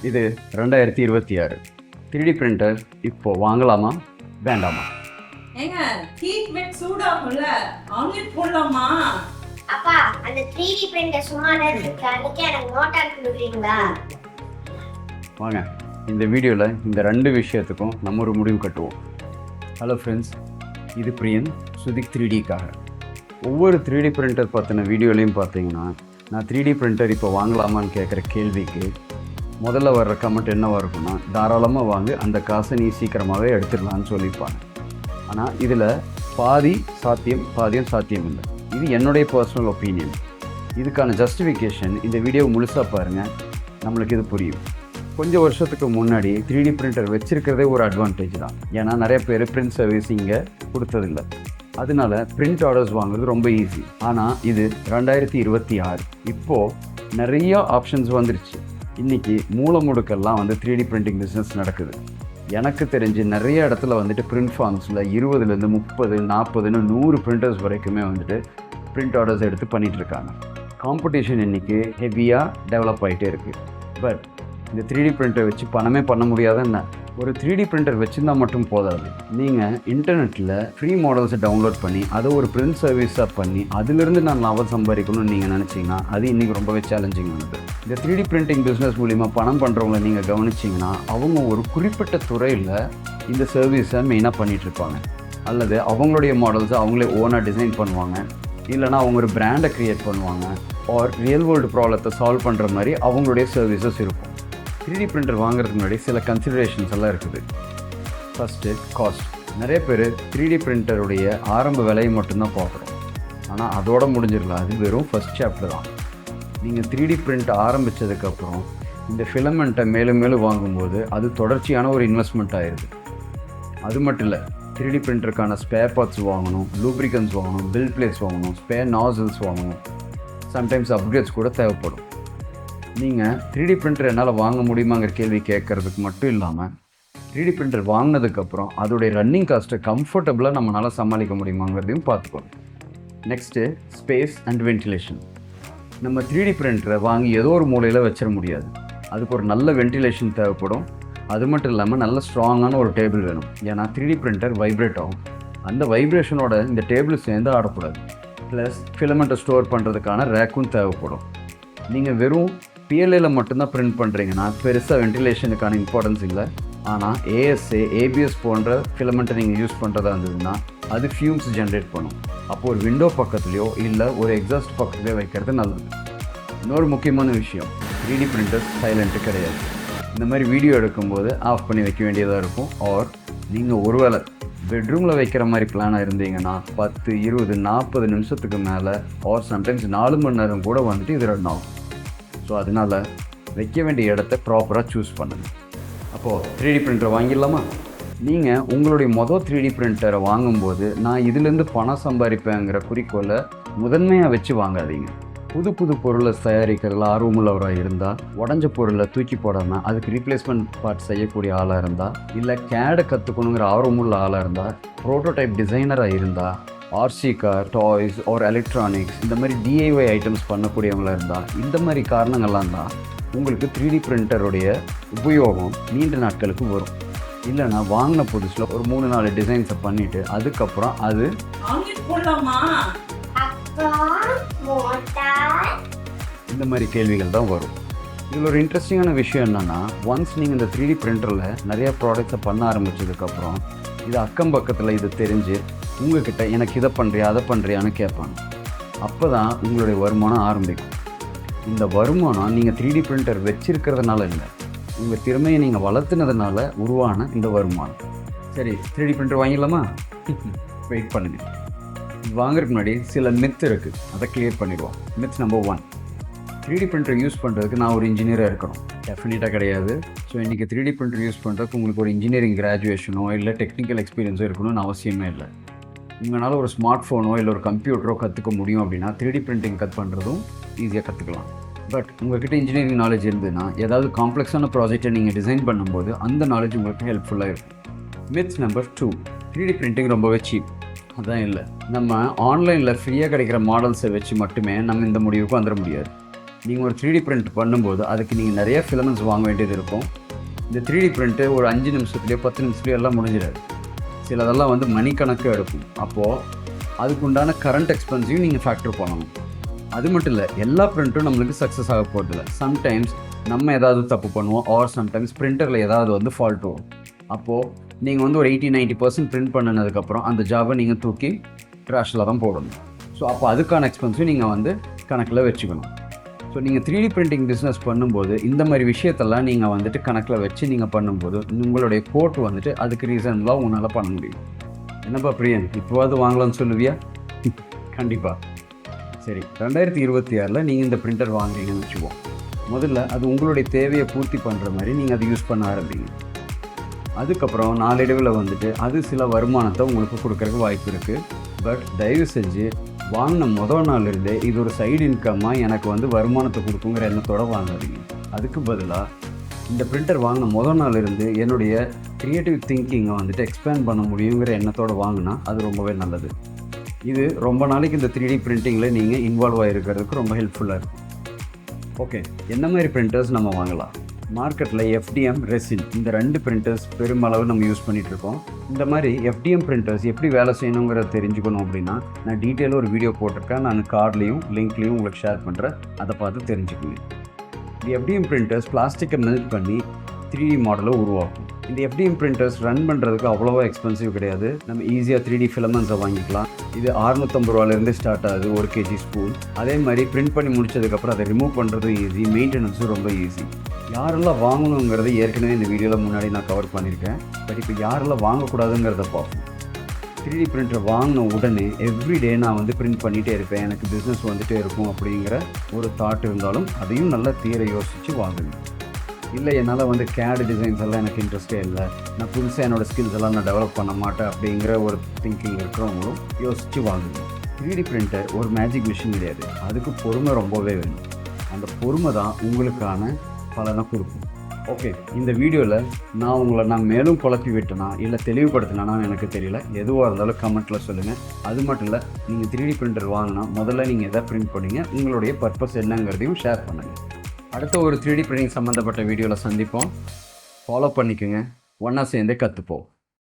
இது 2026 3D printer இப்போ வாங்கலாமா வேண்டாமா? ஏங்க ஹீட் வெட் சூடாகும்ல ஆம்லெட் போடலாமா? அப்பா அந்த 3D பிரிண்டர் சும்மா இருக்கு அதுக்கு எனக்கு நோட் ஆட் கொடுக்குறீங்களா? வாங்க இந்த வீடியோவில் இந்த ரெண்டு விஷயத்துக்கும் நம்ம ஒரு முடிவு கட்டுவோம். ஹலோ ஃப்ரெண்ட்ஸ், இது பிரியன் சுதிக் 3Dக்காக. ஒவ்வொரு 3D பிரிண்டர் பற்றின வீடியோலையும் பார்த்தீங்கன்னா நான் 3D பிரிண்டர் இப்போ வாங்கலாமான்னு கேட்குற கேள்விக்கு முதல்ல வர்ற கமெண்ட் என்னவாக இருக்குன்னா, தாராளமாக வாங்க, அந்த காசை நீ சீக்கிரமாகவே எடுத்துடலான்னு சொல்லியிருப்பாங்க. ஆனால் இதில் பாதியும் சாத்தியம் இல்லை. இது என்னுடைய பர்சனல் ஒப்பீனியன். இதுக்கான ஜஸ்டிஃபிகேஷன் இந்த வீடியோ முழுசாக பாருங்கள், நம்மளுக்கு இது புரியும். கொஞ்சம் வருஷத்துக்கு முன்னாடி 3D பிரிண்டர் வச்சுருக்கிறதே ஒரு அட்வான்டேஜ் தான். ஏன்னா நிறைய பேர் பிரிண்ட் சர்வீஸ் இங்கே கொடுத்ததில்லை. அதனால பிரிண்ட் ஆர்டர்ஸ் வாங்குறது ரொம்ப ஈஸி. ஆனால் இது 2026 இப்போது நிறையா ஆப்ஷன்ஸ் வந்துருச்சு. இன்றைக்கி மூலமுடுக்கெல்லாம் 3D பிரிண்டிங் பிஸ்னஸ் நடக்குது. எனக்கு தெரிஞ்சு நிறைய இடத்துல பிரிண்ட் ஃபார்ம்ஸில் 20லேருந்து 30, 40ன்னு 100 பிரிண்டர்ஸ் வரைக்குமே பிரிண்ட் ஆர்டர்ஸ் எடுத்து பண்ணிகிட்ருக்காங்க. காம்படிஷன் இன்றைக்கி ஹெவியாக டெவலப் ஆகிட்டே இருக்குது. பட் இந்த 3D பிரிண்டர் வச்சு பணமே பண்ண முடியாதுன்னு ஒரு 3D பிரிண்டர் வச்சுருந்தால் மட்டும் போதாது. நீங்கள் இன்டர்நெட்டில் ஃப்ரீ மாடல்ஸை டவுன்லோட் பண்ணி அதை ஒரு பிரிண்ட் சர்வீஸாக பண்ணி அதிலிருந்து நான் லாபம் சம்பாதிக்கணும்னு நீங்கள் நினச்சிங்கன்னா அது இன்றைக்கி ரொம்பவே சேலஞ்சிங்கானது. இந்த 3D பிரிண்டிங் பிஸ்னஸ் மூலிமா பணம் பண்ணுறவங்கள நீங்கள் கவனிச்சிங்கன்னா அவங்க ஒரு குறிப்பிட்ட துறையில் இந்த சர்வீஸை மெயினாக பண்ணிகிட்ருப்பாங்க. அல்லது அவங்களுடைய மாடல்ஸை அவங்களே ஓனாக டிசைன் பண்ணுவாங்க, இல்லைனா அவங்க ஒரு பிராண்டை க்ரியேட் பண்ணுவாங்க, ஆர் ரியல் வேர்ல்டு ப்ராப்ளத்தை சால்வ் பண்ணுற மாதிரி அவங்களுடைய சர்வீசஸ் இருக்கும். 3D பிரிண்டர் வாங்குறதுக்கு முன்னாடி சில கன்சிடரேஷன்ஸ் எல்லாம் இருக்குது. First cost. நிறைய பேர் 3D பிரிண்டருடைய ஆரம்ப விலையை மட்டும்தான் பார்க்குறோம். ஆனால் அதோடு முடிஞ்சிடலாம், அது வெறும் ஃபஸ்ட் சாப்டர் தான். நீங்கள் 3D பிரிண்ட் ஆரம்பித்ததுக்கப்புறம் இந்த ஃபிலமெண்ட்டை மேலும் மேலும் வாங்கும்போது அது தொடர்ச்சியான ஒரு இன்வெஸ்ட்மெண்ட் ஆயிடுது. அது மட்டும் இல்லை, 3D பிரிண்டருக்கான ஸ்பேர் பார்ட்ஸ் வாங்கணும், லூப்ரிகன்ஸ் வாங்கணும், பில்ட் பிளேட்ஸ் வாங்கணும், ஸ்பேர் நாசில்ஸ் வாங்கணும், சம்டைம்ஸ் அப்கிரேட்ஸ் கூட தேவைப்படும். நீங்கள் 3D பிரிண்டர் என்னால் வாங்க முடியுமாங்கிற கேள்வி கேட்குறதுக்கு மட்டும் இல்லாமல் 3D பிரிண்டர் வாங்கினதுக்கப்புறம் அதோடைய ரன்னிங் காஸ்ட்டை கம்ஃபர்டபுளாக நம்மளால் சமாளிக்க முடியுமாங்கிறதையும் பார்த்துக்கணும். Next space and ventilation. நம்ம 3D பிரிண்டரை வாங்கி ஏதோ ஒரு மூலையில் வச்சிட முடியாது. அதுக்கு ஒரு நல்ல வென்டிலேஷன் தேவைப்படும். அது மட்டும் இல்லாமல் நல்ல ஸ்ட்ராங்கான ஒரு டேபிள் வேணும். ஏன்னா 3D பிரிண்டர் வைப்ரேட் ஆகும். அந்த வைப்ரேஷனோட இந்த டேபிள் சேர்ந்து ஆடக்கூடாது. ப்ளஸ் ஃபிலமெண்ட்டை ஸ்டோர் பண்ணுறதுக்கான ரேக்கும் தேவைப்படும். நீங்கள் வெறும் PLAவில் மட்டும்தான் பிரிண்ட் பண்ணுறீங்கன்னா பெருசாக வென்டிலேஷனுக்கான இம்பார்ட்டன்ஸ் இல்லை. ஆனால் ASA, ABS போன்ற ஃபிலமெண்ட்டை நீங்கள் யூஸ் பண்ணுறதா இருந்ததுன்னா அது ஃபியூம்ஸ் ஜென்ரேட் பண்ணும். அப்போது ஒரு விண்டோ பக்கத்துலையோ இல்லை ஒரு எக்ஸாஸ்ட் பக்கத்துலையோ வைக்கிறது நல்லது. இன்னொரு முக்கியமான விஷயம், 3D பிரிண்டர்ஸ் சைலண்ட்டு கிடையாது. இந்த மாதிரி வீடியோ எடுக்கும்போது ஆஃப் பண்ணி வைக்க வேண்டியதாக இருக்கும். ஆர் நீங்கள் ஒருவேளை பெட்ரூமில் வைக்கிற மாதிரி பிளானாக இருந்தீங்கன்னா 10, 20, 40 நிமிஷத்துக்கு மேலே ஆர் சம்டைம்ஸ் 4 மணி நேரம் கூட இது ரன் ஆகும். ஸோ அதனால் வைக்க வேண்டிய இடத்த ப்ராப்பராக சூஸ் பண்ணுங்கள். அப்போது 3D பிரிண்டரை வாங்கிடலாமா? நீங்கள் உங்களுடைய மொதல் 3D பிரிண்டரை வாங்கும்போது நான் இதிலேருந்து பணம் சம்பாதிப்பேங்கிற குறிக்கோளை முதன்மையாக வச்சு வாங்காதீங்க. புது பொருளை தயாரிக்கிறதுல ஆர்வமுள்ளவராக இருந்தால், உடஞ்ச பொருளை தூக்கி போடாமல் அதுக்கு ரீப்ளேஸ்மெண்ட் பார்ட் செய்யக்கூடிய ஆளாக இருந்தால், இல்லை கேடை கற்றுக்கணுங்கிற ஆர்வமுள்ள ஆளாக இருந்தால், ப்ரோட்டோடைப் டிசைனராக இருந்தால், RC car, toys R electronics இந்த மாதிரி DIY ஐட்டம்ஸ் பண்ணக்கூடியவங்களாக இருந்தால், இந்த மாதிரி காரணங்கள்லாம் தான் உங்களுக்கு 3D பிரிண்டருடைய உபயோகம் நீண்ட நாட்களுக்கு வரும். இல்லைனா வாங்கின புதுசில் ஒரு 3-4 டிசைன்ஸை பண்ணிவிட்டு அதுக்கப்புறம் அது இந்த மாதிரி கேள்விகள் தான் வரும். இதில் ஒரு இன்ட்ரெஸ்டிங்கான விஷயம் என்னென்னா, ஒன்ஸ் நீங்கள் இந்த 3D பிரிண்டரில் நிறையா ப்ராடக்ட்ஸை பண்ண ஆரம்பித்ததுக்கப்புறம் இது அக்கம் பக்கத்தில் இது தெரிஞ்சு உங்கள்கிட்ட எனக்கு இதை பண்ணுறியா அதை பண்ணுறியான்னு கேட்பாங்க. அப்போ தான் உங்களுடைய வருமானம் ஆரம்பிக்கும். இந்த வருமானம் நீங்கள் 3D பிரிண்டர் வச்சுருக்கிறதுனால இல்லை, உங்கள் திறமையை நீங்கள் வளர்த்துனதுனால உருவான இந்த வருமானம். சரி, 3D பிரிண்டர் வாங்கிடலாமா? வெயிட் பண்ணுங்கள். வாங்குறதுக்கு முன்னாடி சில மித் இருக்குது, அதை கிளியர் பண்ணிடுவோம். Myth number 1, 3D printer use பண்ணுறதுக்கு நான் ஒரு இன்ஜினியராக இருக்கணும். டெஃபினட்டாக கிடையாது. ஸோ இன்றைக்கி 3D பிரிண்டர் யூஸ் பண்ணுறதுக்கு உங்களுக்கு ஒரு இன்ஜினியரிங் கிராஜுவேஷனோ இல்லை டெக்னிக்கல் எக்ஸ்பீரியன்ஸோ இருக்கணும்னு அவசியமே இல்லை. உங்களால் ஒரு ஸ்மார்ட் ஃபோனோ இல்லை ஒரு கம்ப்யூட்டரோ கற்றுக்க முடியும் அப்படின்னா 3D பிரிண்டிங் பண்ணுறதும் ஈஸியாக கற்றுக்கலாம். பட் உங்கள்கிட்ட இன்ஜினியரிங் நாலேஜ் இருந்ததுன்னா ஏதாவது காம்ப்ளெக்ஸான ப்ராஜெக்டை நீங்கள் டிசைன் பண்ணும்போது அந்த நாலேஜ் உங்களுக்கு ஹெல்ப்ஃபுல்லாக இருக்கும். மித் நம்பர் 2, 3D பிரிண்டிங் ரொம்பவே சீப். அதான் இல்லை, நம்ம ஆன்லைனில் ஃப்ரீயாக கிடைக்கிற மாடல்ஸை வச்சு மட்டுமே நம்ம இந்த முடிவுக்கு வந்துட முடியாது. நீங்கள் ஒரு 3D பிரிண்ட் பண்ணும்போது அதுக்கு நீங்கள் நிறைய ஃபிலமெண்ட்ஸ் வாங்க வேண்டியது இருக்கும். இந்த 3D பிரிண்ட்டு ஒரு 5 நிமிஷத்துலேயோ 10 நிமிஷத்துலேயோ எல்லாம் முடிஞ்சிடாது. சிலதெல்லாம் வந்து மணிக்கணக்கு எடுக்கும். அப்போது அதுக்குண்டான கரண்ட் எக்ஸ்பென்ஸையும் நீங்கள் ஃபேக்டர் பண்ணணும். அது மட்டும் இல்லை, எல்லா பிரிண்ட்டும் நம்மளுக்கு சக்ஸஸ் ஆக போகிறதில்ல. சம்டைம்ஸ் நம்ம ஏதாவது தப்பு பண்ணுவோம், ஆர் சம்டைம்ஸ் பிரிண்டரில் ஏதாவது வந்து ஃபால்ட் வரும். அப்போது நீங்கள் வந்து ஒரு 80-90% பிரிண்ட் பண்ணினதுக்கப்புறம் அந்த ஜாபை நீங்கள் தூக்கி ட்ராஷில் தான் போடணும். ஸோ அப்போ அதுக்கான எக்ஸ்பென்ஸையும் நீங்கள் வந்து கணக்கில் வச்சுக்கணும். ஸோ நீங்கள் 3D பிரிண்டிங் பிஸ்னஸ் பண்ணும்போது இந்த மாதிரி விஷயத்தெல்லாம் நீங்கள் வந்துட்டு கணக்கில் வச்சு நீங்கள் பண்ணும்போது உங்களுடைய கோட் வந்துட்டு அதுக்கு ரீசன்லாம் உங்களால் பண்ண முடியும். என்னப்பா பிரியன், இப்போவாது வாங்கலாம்னு சொல்லுவியா? கண்டிப்பாக. சரி, 2026 நீங்கள் இந்த பிரிண்டர் வாங்குறீங்கன்னு வச்சுக்குவோம். முதல்ல அது உங்களுடைய தேவையை பூர்த்தி பண்ணுற மாதிரி நீங்கள் அதை யூஸ் பண்ண ஆரம்பிங்க. அதுக்கப்புறம் நாளடைவில் வந்துட்டு அது சில வருமானத்தை உங்களுக்கு கொடுக்கறதுக்கு வாய்ப்பு இருக்குது. பட் தயவு செஞ்சு வாங்கின முதல் நாள் இருந்தே இது ஒரு சைடு இன்கம்மாக எனக்கு வந்து வருமானத்தை கொடுக்குங்கிற எண்ணத்தோடு வாங்காதீங்க. அதுக்கு பதிலாக இந்த பிரிண்டர் வாங்கின முதல் நாள் இருந்து என்னுடைய க்ரியேட்டிவ் திங்கிங்கை வந்துட்டு எக்ஸ்பேண்ட் பண்ண முடியுங்கிற எண்ணத்தோடு வாங்கினா அது ரொம்பவே நல்லது. இது ரொம்ப நாளைக்கு இந்த 3D பிரிண்டிங்கில் நீங்கள் இன்வால்வ் ஆகிருக்கிறதுக்கு ரொம்ப ஹெல்ப்ஃபுல்லாக இருக்கும். ஓகே, என்ன மாதிரி பிரிண்டர்ஸ் நம்ம வாங்கலாம்? மார்க்கெட்டில் FDM, ரெசின் இந்த 2 பிரிண்டர்ஸ் பெருமளவு நம்ம யூஸ் பண்ணிகிட்ருக்கோம். இந்த மாதிரி FDM பிரிண்டர்ஸ் எப்படி வேலை செய்யணுங்கிறத தெரிஞ்சுக்கணும் அப்படின்னா நான் டீட்டெயிலாக ஒரு வீடியோ போட்டிருக்கேன். நான் கார்ட்லேயும் லிங்க்லேயும் உங்களுக்கு ஷேர் பண்ணுறேன், அதை பார்த்து தெரிஞ்சுக்கணும். இந்த FDM பிரிண்டர்ஸ் பிளாஸ்டிக்கை மெல்ட் பண்ணி 3D மாடலை உருவாக்கும். இந்த FDM பிரிண்டர்ஸ் ரன் பண்ணுறதுக்கு அவ்வளோவா எக்ஸ்பென்சிவ் கிடையாது. நம்ம ஈஸியாக 3D ஃபிலமெண்ட்ஸை வாங்கிக்கலாம். இது 650 ரூபாயிலேருந்து ஸ்டார்ட் ஆகுது 1 kg ஸ்பூல். அதே மாதிரி பிரிண்ட் பண்ணி முடிச்சதுக்கப்புறம் அதை ரிமூவ் பண்ணுறதும் ஈஸி, மெயின்டெனன்ஸும் ரொம்ப ஈஸி. யாரெல்லாம் வாங்கணுங்கிறத ஏற்கனவே இந்த வீடியோவில் முன்னாடி நான் கவர் பண்ணியிருக்கேன். பட் இப்போ யாரெல்லாம் வாங்கக்கூடாதுங்கிறத பார்ப்போம். 3D பிரிண்டர் வாங்கின உடனே எவ்ரிடே நான் வந்து பிரிண்ட் பண்ணிகிட்டே இருப்பேன், எனக்கு பிஸ்னஸ் வந்துகிட்டே இருக்கும் அப்படிங்கிற ஒரு தாட் இருந்தாலும் அதையும் நல்லா தீர யோசித்து வாங்குங்க. இல்லை என்னால் வந்து CAD டிசைன்ஸ் எல்லாம் எனக்கு இன்ட்ரெஸ்டே இல்லை, நான் புதுசாக என்னோடய ஸ்கில்ஸ் எல்லாம் நான் டெவலப் பண்ண மாட்டேன் அப்படிங்கிற ஒரு திங்கிங் இருக்கிறவங்களும் யோசித்து வாங்குங்க. 3D பிரிண்டர் ஒரு மேஜிக் மிஷின் கிடையாது, அதுக்கு பொறுமை ரொம்பவே வேணும். அந்த பொறுமை தான் உங்களுக்கான பலனை கொடுக்கும். ஓகே, இந்த வீடியோவில் நான் மேலும் குழப்பி விட்டேனா இல்லை தெளிவுபடுத்தினா எனக்கு தெரியல. எதுவாக இருந்தாலும் கமெண்ட்டில் சொல்லுங்கள். அது மட்டும் இல்லை, நீங்கள் 3D பிரிண்டர் வாங்கினா முதல்ல நீங்கள் எதை பிரிண்ட் பண்ணீங்க, உங்களுடைய பர்பஸ் என்னங்கிறதையும் ஷேர் பண்ணுங்கள். அடுத்த ஒரு 3D பிரிண்டிங் சம்மந்தப்பட்ட வீடியோவில் சந்திப்போம். ஃபாலோ பண்ணிக்கோங்க, ஒன்றா சேர்ந்து கற்றுப்போம்.